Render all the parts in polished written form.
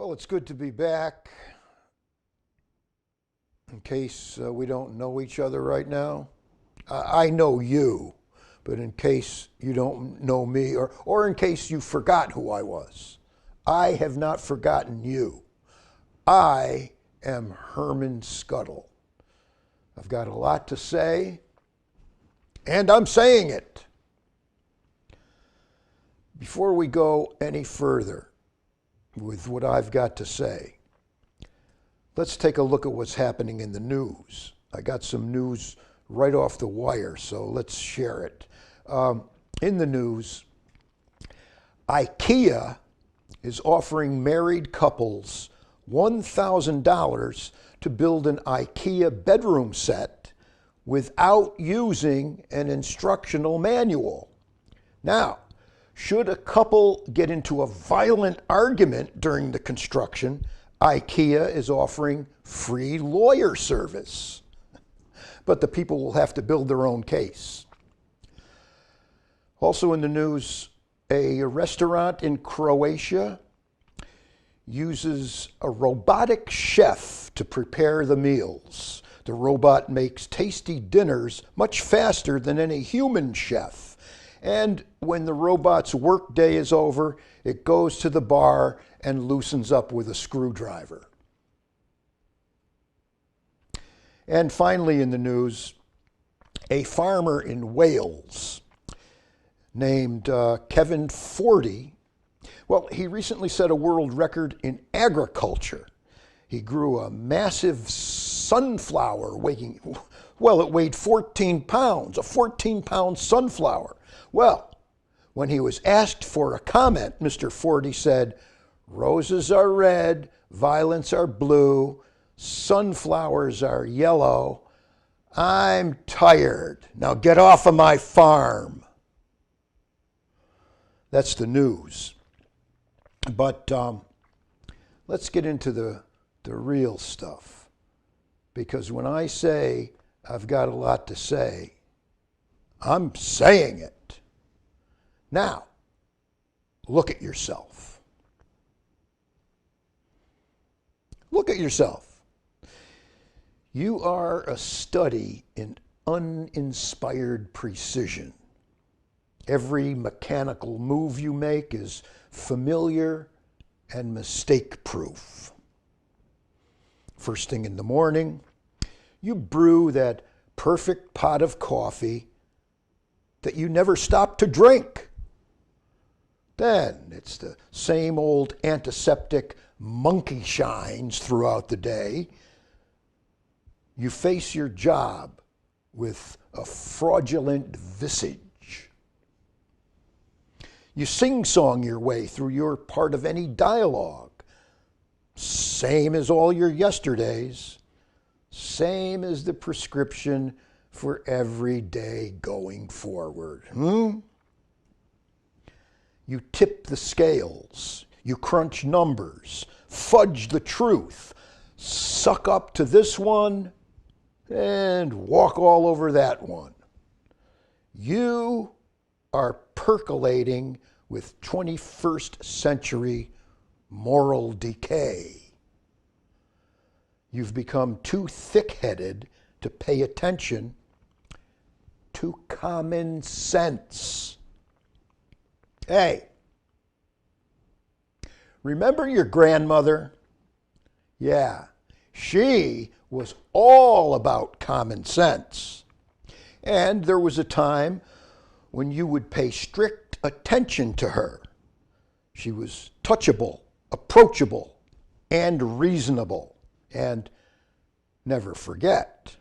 Well, it's good to be back. In case we don't know each other right now, I know you, but in case you don't know me, or in case you forgot who I was, I have not forgotten you. I am Herman Scuttle. I've got a lot to say, and I'm saying it. Before we go any further with what I've got to say, let's take a look at what's happening in the news. I got some news right off the wire, so let's share it. In the news, IKEA is offering married couples $1,000 to build an IKEA bedroom set without using an instructional manual. Now, should a couple get into a violent argument during the construction, IKEA is offering free lawyer service. But the people will have to build their own case. Also in the news, a restaurant in Croatia uses a robotic chef to prepare the meals. The robot makes tasty dinners much faster than any human chef. And when the robot's workday is over, it goes to the bar and loosens up with a screwdriver. And finally in the news, a farmer in Wales named Kevin Forty, well, he recently set a world record in agriculture. He grew a massive sunflower it weighed 14 pounds, a 14-pound sunflower. Well, when he was asked for a comment, Mr. Forty said, "Roses are red, violets are blue, sunflowers are yellow. I'm tired. Now get off of my farm." That's the news. But let's get into the real stuff. Because when I say I've got a lot to say, I'm saying it. Now, look at yourself. Look at yourself. You are a study in uninspired precision. Every mechanical move you make is familiar and mistake-proof. First thing in the morning, you brew that perfect pot of coffee that you never stop to drink. Then it's the same old antiseptic monkey shines throughout the day. You face your job with a fraudulent visage. You sing-song your way through your part of any dialogue. Same as all your yesterdays. Same as the prescription for every day going forward. You tip the scales. You crunch numbers. Fudge the truth. Suck up to this one and walk all over that one. You are percolating with 21st century moral decay. You've become too thick-headed to pay attention to common sense. Hey, remember your grandmother? Yeah, she was all about common sense. And there was a time when you would pay strict attention to her. She was touchable, approachable, and reasonable. And never forget,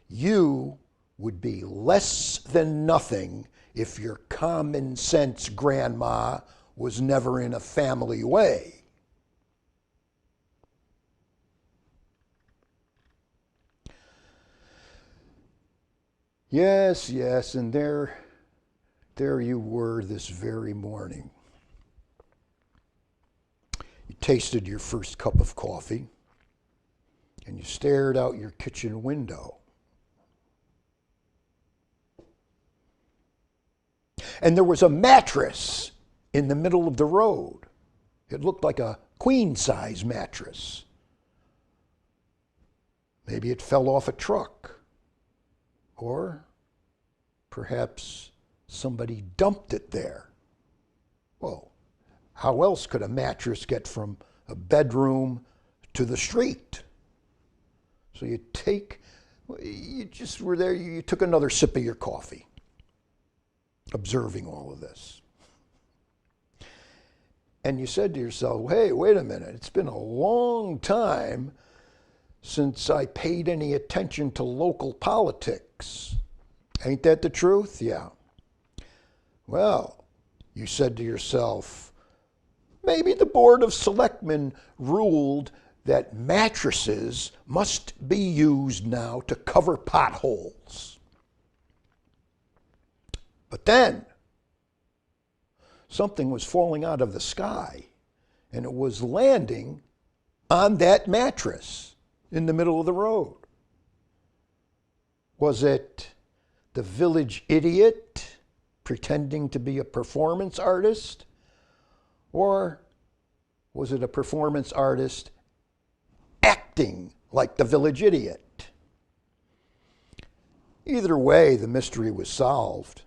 you would be less than nothing if your common sense grandma was never in a family way. Yes, and there you were this very morning. You tasted your first cup of coffee, and you stared out your kitchen window. And there was a mattress in the middle of the road. It looked like a queen-size mattress. Maybe it fell off a truck. Or perhaps somebody dumped it there. Well, how else could a mattress get from a bedroom to the street? So you just were there, you took another sip of your coffee, observing all of this. And you said to yourself, hey, wait a minute, it's been a long time since I paid any attention to local politics. Ain't that the truth? Yeah. Well, you said to yourself, maybe the Board of Selectmen ruled that mattresses must be used now to cover potholes. But then, something was falling out of the sky, and it was landing on that mattress in the middle of the road. Was it the village idiot pretending to be a performance artist? Or was it a performance artist acting like the village idiot? Either way, the mystery was solved.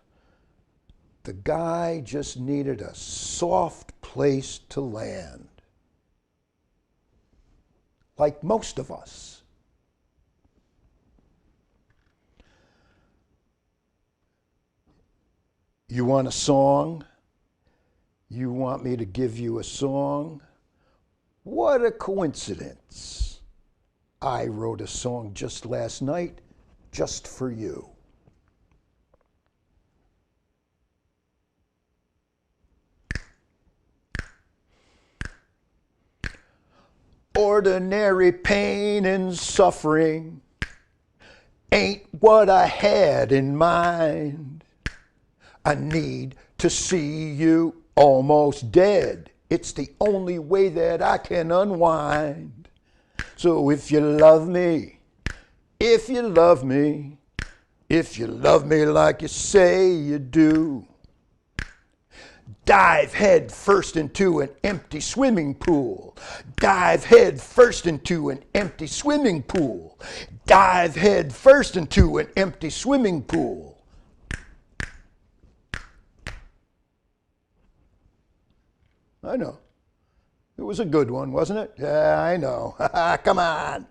The guy just needed a soft place to land. Like most of us. You want a song? You want me to give you a song? What a coincidence. I wrote a song just last night, just for you. Ordinary pain and suffering ain't what I had in mind. I need to see you almost dead. It's the only way that I can unwind. So if you love me, if you love me, if you love me like you say you do, dive head first into an empty swimming pool. Dive head first into an empty swimming pool. Dive head first into an empty swimming pool. I know. It was a good one, wasn't it? Yeah, I know. Come on.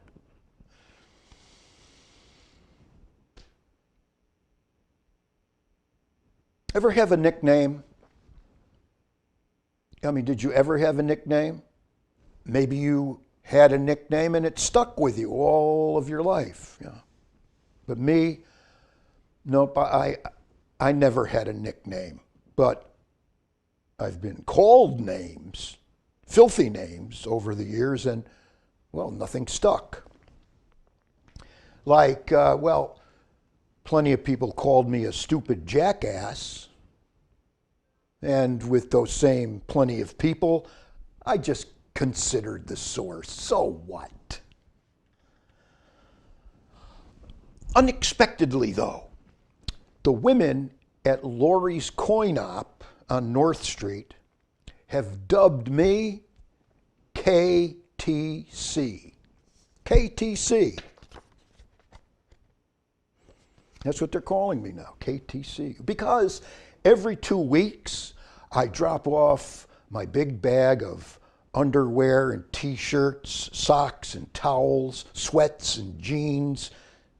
Ever have a nickname? I mean, did you ever have a nickname? Maybe you had a nickname and it stuck with you all of your life. Yeah. But me, nope, I never had a nickname. But I've been called names, filthy names, over the years, and, well, nothing stuck. Like, well, plenty of people called me a stupid jackass. And with those same plenty of people, I just considered the source. So what? Unexpectedly, though, the women at Laurie's Coin Op on North Street have dubbed me KTC. KTC. That's what they're calling me now, KTC. Because every 2 weeks, I drop off my big bag of underwear and t-shirts, socks and towels, sweats and jeans,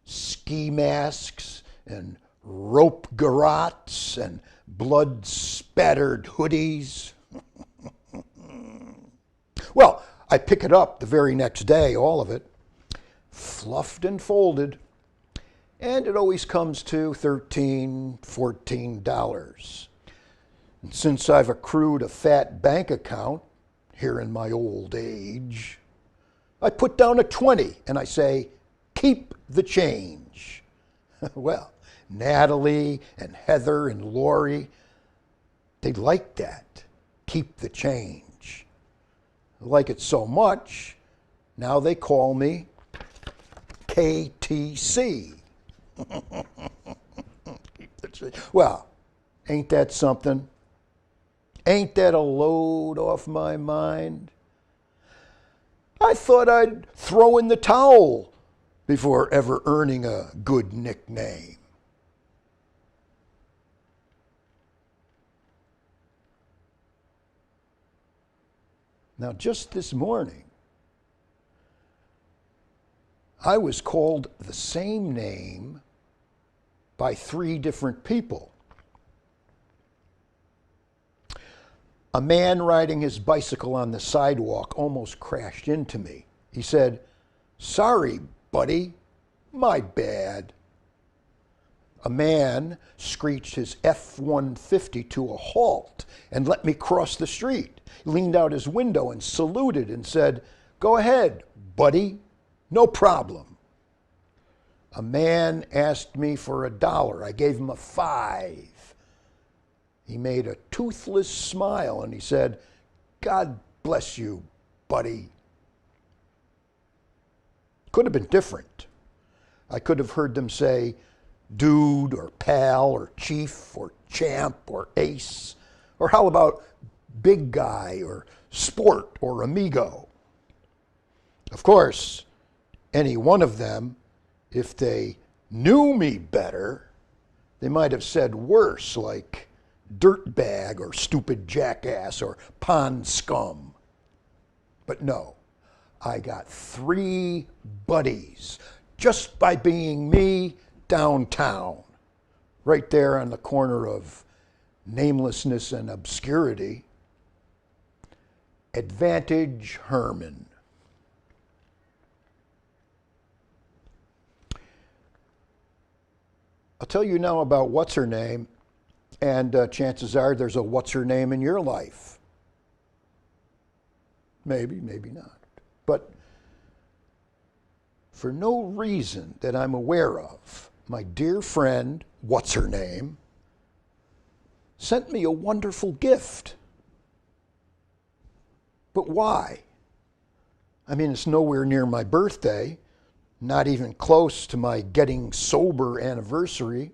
ski masks and rope garottes and blood-spattered hoodies. Well, I pick it up the very next day, all of it, fluffed and folded, and it always comes to $13, $14. And since I've accrued a fat bank account here in my old age, I put down a 20 and I say, keep the change. Well, Natalie and Heather and Lori, they like that. Keep the change. They like it so much, now they call me KTC. Well, Ain't that something? Ain't that a load off my mind? I thought I'd throw in the towel before ever earning a good nickname. Now, just this morning, I was called the same name by 3 different people. A man riding his bicycle on the sidewalk almost crashed into me. He said, "Sorry, buddy, my bad." A man screeched his F-150 to a halt and let me cross the street. He leaned out his window and saluted and said, "Go ahead, buddy, no problem." A man asked me for $1. I gave him a 5. He made a toothless smile and he said, "God bless you, buddy." Could have been different. I could have heard them say dude or pal or chief or champ or ace. Or how about big guy or sport or amigo? Of course, any one of them, if they knew me better, they might have said worse, like dirtbag or stupid jackass or pond scum. But no, I got 3 buddies just by being me downtown, right there on the corner of namelessness and obscurity. Advantage Herman. I'll tell you now about what's her name, and chances are there's a what's her name in your life. Maybe, maybe not. But for no reason that I'm aware of, my dear friend, what's her name, sent me a wonderful gift. But why? I mean, it's nowhere near my birthday, not even close to my getting sober anniversary.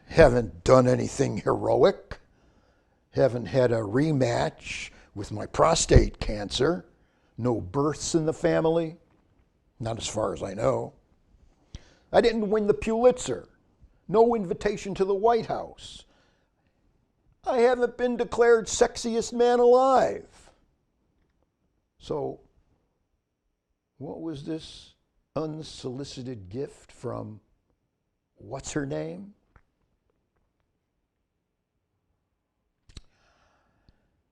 Haven't done anything heroic. Haven't had a rematch with my prostate cancer. No births in the family. Not as far as I know. I didn't win the Pulitzer. No invitation to the White House. I haven't been declared sexiest man alive. So, what was this unsolicited gift from what's her name?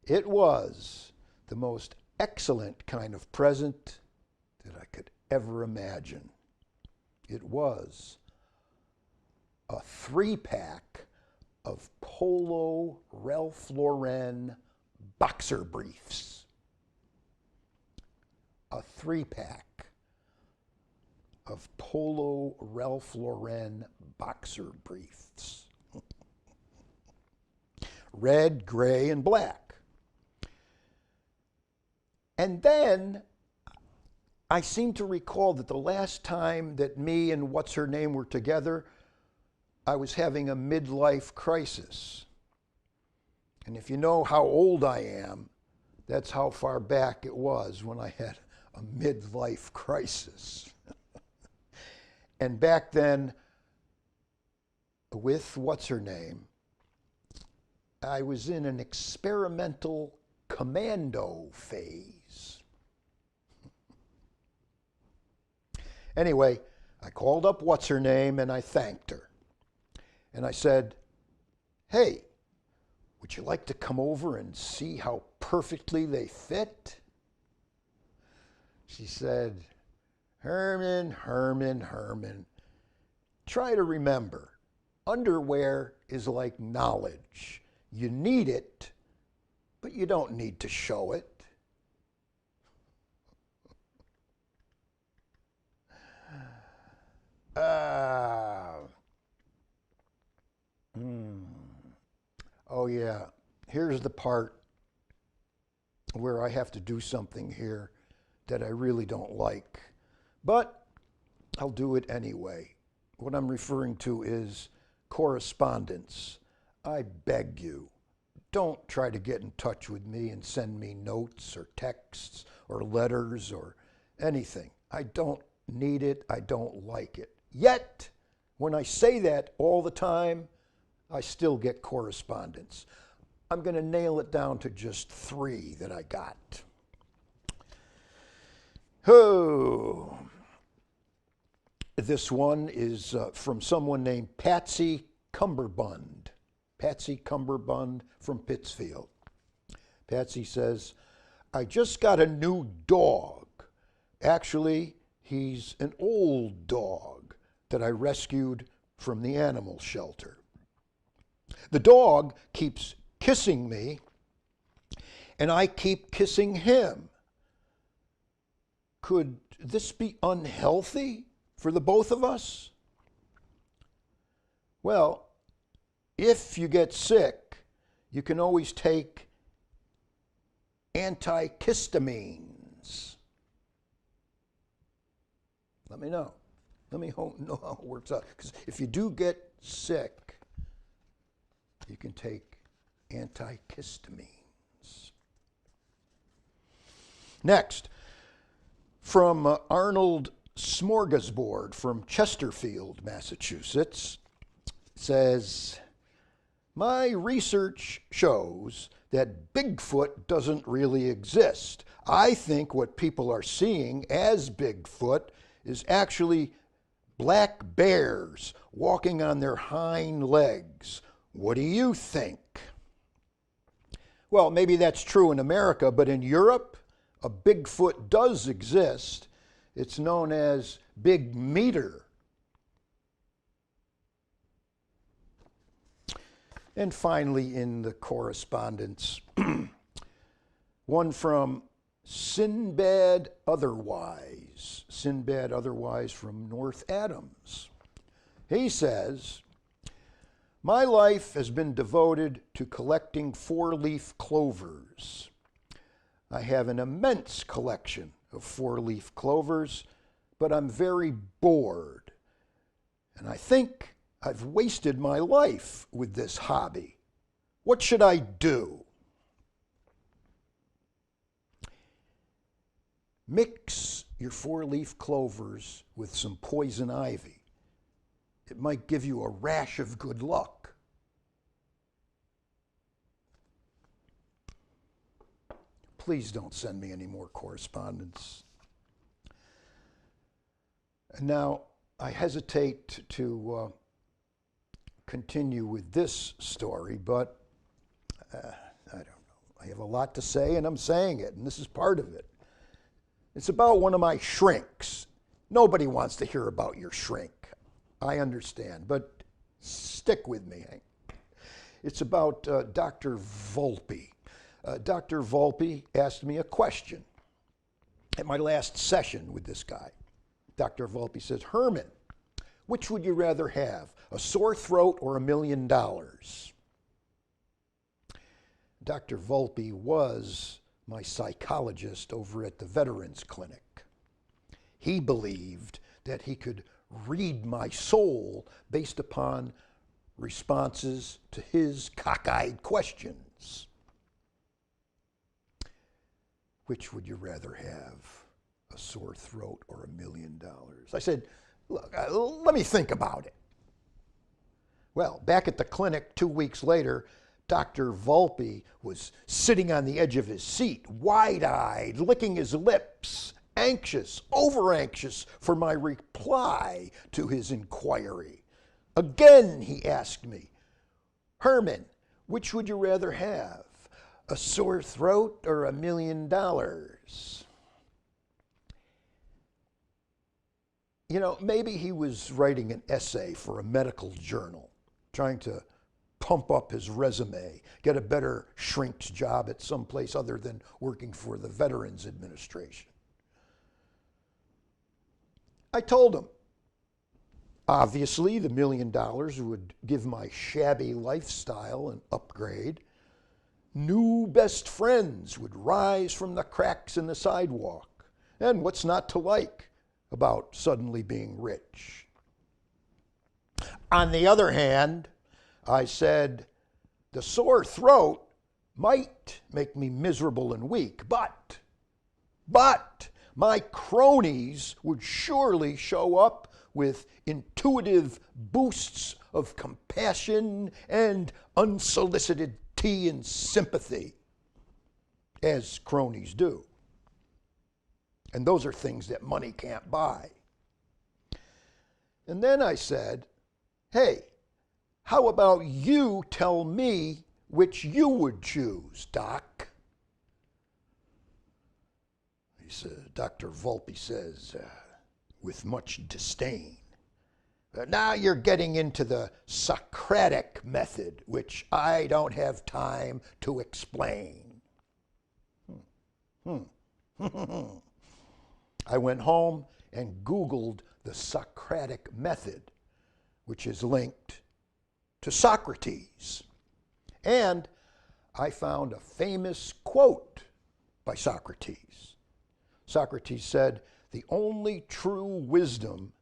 It was the most excellent kind of present that I could ever imagine. It was a 3-pack of Polo Ralph Lauren boxer briefs. A 3-pack of Polo Ralph Lauren boxer briefs. Red, gray, and black. And then I seem to recall that the last time that me and what's her name were together, I was having a midlife crisis. And if you know how old I am, that's how far back it was when I had a midlife crisis. And back then, with what's her name, I was in an experimental commando phase. Anyway, I called up what's her name and I thanked her. And I said, "Hey, would you like to come over and see how perfectly they fit?" She said, "Herman, Herman, Herman, try to remember, underwear is like knowledge. You need it, but you don't need to show it." Oh yeah, here's the part where I have to do something here that I really don't like. But I'll do it anyway. What I'm referring to is correspondence I beg you, don't try to get in touch with me and send me notes or texts or letters or anything. I don't need it. I don't like it. Yet, when I say that all the time, I still get correspondence. I'm going to nail it down to just 3 that I got. Oh, this one is from someone named Patsy Cumberbund. Patsy Cumberbund from Pittsfield. Patsy says, I just got a new dog. Actually, he's an old dog that I rescued from the animal shelter. The dog keeps kissing me, and I keep kissing him. Could this be unhealthy for the both of us? Well, if you get sick, you can always take antihistamines. Let me know. Let me know how it works out. Because if you do get sick, you can take antihistamines. Next, from Arnold Smorgasbord from Chesterfield, Massachusetts, says, my research shows that Bigfoot doesn't really exist. I think what people are seeing as Bigfoot is actually black bears walking on their hind legs. What do you think? Well, maybe that's true in America, but in Europe, a Bigfoot does exist. It's known as Big Meter. And finally, in the correspondence, one from Sinbad Otherwise. Sinbad Otherwise from North Adams. He says, my life has been devoted to collecting 4-leaf clovers. I have an immense collection of 4-leaf clovers, but I'm very bored. And I think I've wasted my life with this hobby. What should I do? Mix your 4-leaf clovers with some poison ivy. It might give you a rash of good luck. Please don't send me any more correspondence. And now, I hesitate to continue with this story, but I don't know. I have a lot to say, and I'm saying it, and this is part of it. It's about one of my shrinks. Nobody wants to hear about your shrink. I understand, but stick with me. It's about Dr. Volpe. Dr. Volpe asked me a question at my last session with this guy. Dr. Volpe says, Herman, which would you rather have, a sore throat or $1 million? Dr. Volpe was my psychologist over at the Veterans Clinic. He believed that he could read my soul based upon responses to his cockeyed questions. Which would you rather have, a sore throat or $1 million? I said, look, let me think about it. Well, back at the clinic 2 weeks later, Dr. Volpe was sitting on the edge of his seat, wide-eyed, licking his lips, anxious, over-anxious for my reply to his inquiry. Again, he asked me, Herman, which would you rather have, a sore throat or $1 million? You know, maybe he was writing an essay for a medical journal, trying to pump up his resume, get a better shrink's job at some place other than working for the Veterans Administration. I told him, obviously the $1 million would give my shabby lifestyle an upgrade. New best friends would rise from the cracks in the sidewalk. And what's not to like about suddenly being rich? On the other hand, I said, The sore throat might make me miserable and weak, but my cronies would surely show up with intuitive boosts of compassion and unsolicited tea and sympathy, as cronies do. And those are things that money can't buy. And then I said, hey, how about you tell me which you would choose, Doc? He said, Dr. Volpe says, with much disdain, now you're getting into the Socratic method, which I don't have time to explain. I went home and Googled the Socratic method, which is linked to Socrates. And I found a famous quote by Socrates. Socrates said, the only true wisdom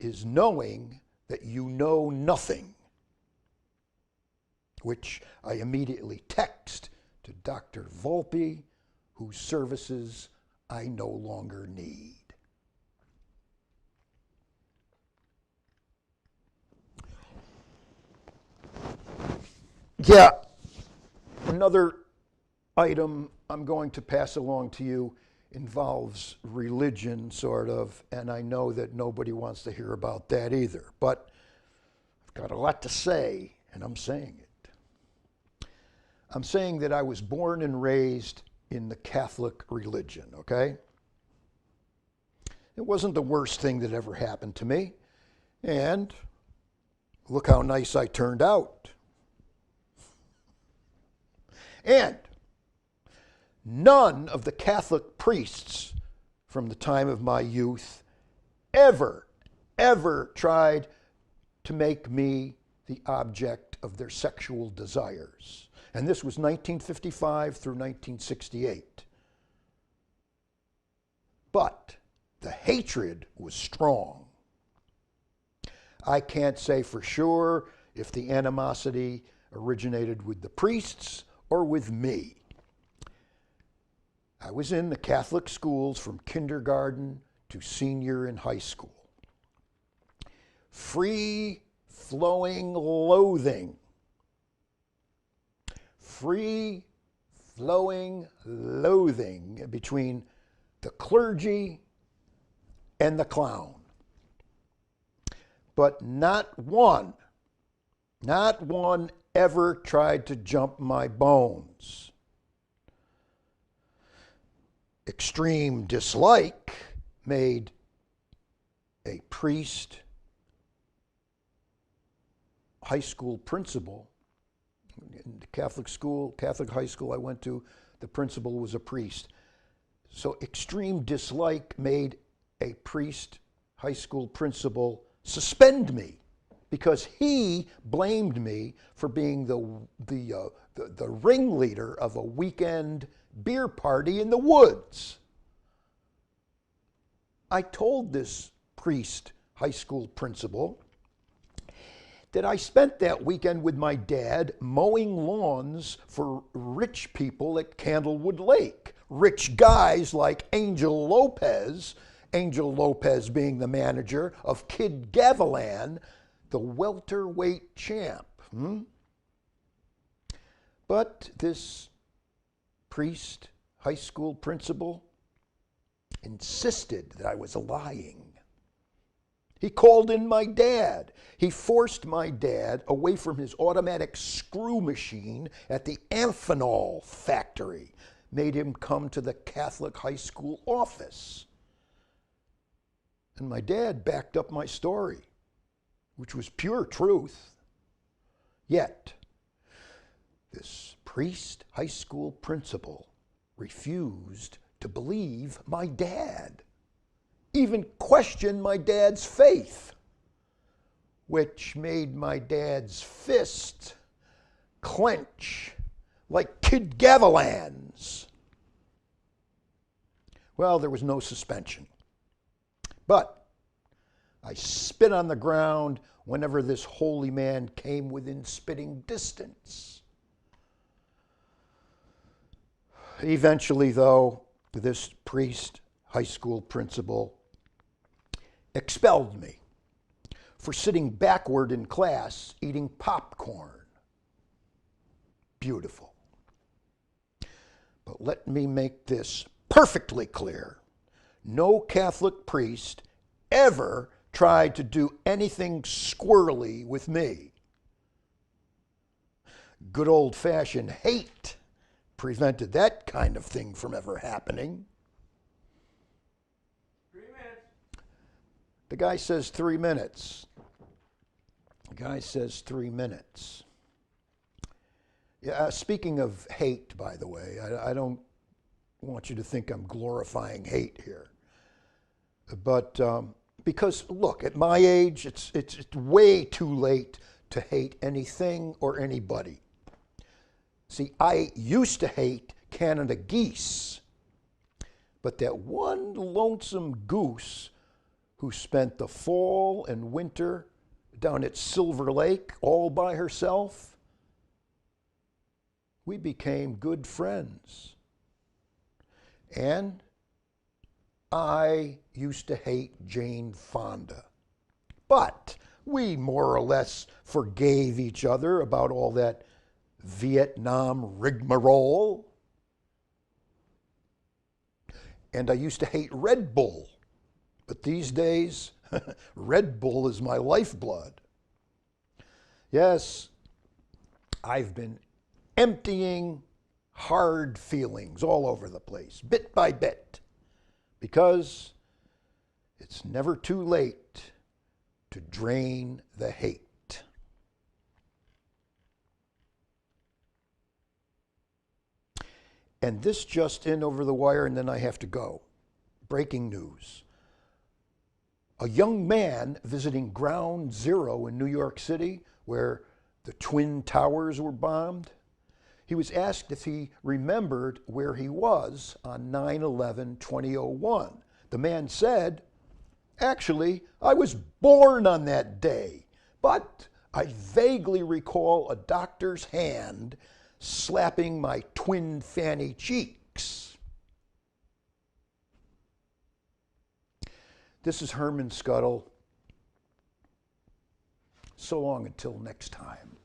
is knowing that you know nothing, which I immediately text to Dr. Volpe, whose services I no longer need. Yeah, another item I'm going to pass along to you involves religion, sort of, and I know that nobody wants to hear about that either, but I've got a lot to say, and I'm saying it. I'm saying that I was born and raised in the Catholic religion, okay? It wasn't the worst thing that ever happened to me, and look how nice I turned out. And none of the Catholic priests from the time of my youth ever tried to make me the object of their sexual desires. And this was 1955 through 1968. But the hatred was strong. I can't say for sure if the animosity originated with the priests or with me. I was in the Catholic schools from kindergarten to senior in high school. Free-flowing loathing. Free-flowing loathing between the clergy and the clown. But not one ever tried to jump my bones. Extreme dislike made a priest, high school principal. In the Catholic high school I went to, the principal was a priest. So extreme dislike made a priest, high school principal, suspend me because he blamed me for being the ringleader of a weekend beer party in the woods. I told this priest, high school principal, that I spent that weekend with my dad mowing lawns for rich people at Candlewood Lake. Rich guys like Angel Lopez being the manager of Kid Gavilan, the welterweight champ. But this priest, high school principal, insisted that I was lying. He called in my dad. He forced my dad away from his automatic screw machine at the Amphenol factory, made him come to the Catholic high school office. And my dad backed up my story, which was pure truth. Yet, this priest, high school principal, refused to believe my dad, even questioned my dad's faith, which made my dad's fist clench like Kid Gavilan's. Well, there was no suspension. But I spit on the ground whenever this holy man came within spitting distance. Eventually, though, this priest, high school principal, expelled me for sitting backward in class eating popcorn. Beautiful. But let me make this perfectly clear. No Catholic priest ever tried to do anything squirrely with me. Good old-fashioned hate prevented that kind of thing from ever happening. 3 minutes. The guy says 3 minutes. The guy says 3 minutes. Yeah, speaking of hate, by the way, I don't want you to think I'm glorifying hate here. But because, look, at my age, it's way too late to hate anything or anybody. See, I used to hate Canada geese, but that one lonesome goose who spent the fall and winter down at Silver Lake all by herself, we became good friends. And I used to hate Jane Fonda, but we more or less forgave each other about all that Vietnam rigmarole. And I used to hate Red Bull, but these days, Red Bull is my lifeblood. Yes, I've been emptying hard feelings all over the place, bit by bit, because it's never too late to drain the hate. And this just in over the wire, and then I have to go. Breaking news. A young man visiting Ground Zero in New York City, where the Twin Towers were bombed, he was asked if he remembered where he was on 9/11/2001. The man said, "Actually, I was born on that day, but I vaguely recall a doctor's hand slapping my twin fanny cheeks." This is Herman Scuttle. So long until next time.